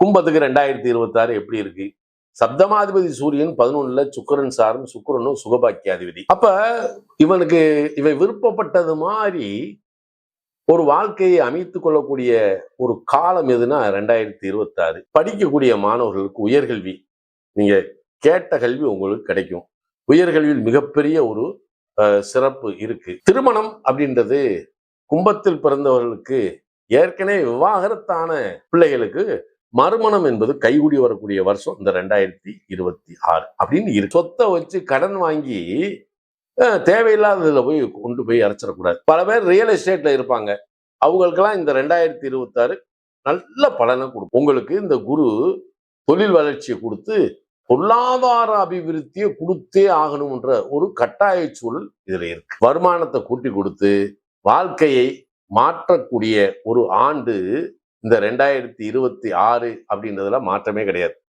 கும்பத்துக்கு 2026 எப்படி இருக்கு? சப்தமாதிபதி சூரியன் 11ல சுக்கிரன் சாரும், சுக்கிரனும் சுகபாக்கியாதிபதி. அப்ப இவனுக்கு இவன் விருப்பப்பட்டது மாதிரி ஒரு வாழ்க்கையை அமைத்துக் கொள்ளக்கூடிய ஒரு காலம் எதுனா 2026. படிக்கக்கூடிய மாணவர்களுக்கு உயர்கல்வி, நீங்க கேட்ட கல்வி உங்களுக்கு கிடைக்கும். உயர்கல்வியில் மிகப்பெரிய ஒரு சிறப்பு இருக்கு. திருமணம் அப்படின்றது கும்பத்தில் பிறந்தவர்களுக்கு ஏற்கனவே விவாகரத்தான பிள்ளைகளுக்கு மறுமணம் என்பது கைகூடி வரக்கூடிய வருஷம் இந்த 2026 அப்படின்னு இருக்கு. சொத்தை வச்சு கடன் வாங்கி தேவையில்லாததுல போய் கொண்டு போய் அரைச்சிடக்கூடாது. பல பேர் ரியல் எஸ்டேட்ல இருப்பாங்க. அவங்களுக்கெல்லாம் இந்த 2026 நல்ல பலனை கொடுக்கும். உங்களுக்கு இந்த குரு தொழில் வளர்ச்சியை கொடுத்து பொருளாதார அபிவிருத்தியை கொடுத்தே ஆகணும்ன்ற ஒரு கட்டாய சூழல் இதுல இருக்கு. வருமானத்தை கூட்டி கொடுத்து வாழ்க்கையை மாற்றக்கூடிய ஒரு ஆண்டு இந்த 2026 அப்படின்றதுல மாற்றமே கிடையாது.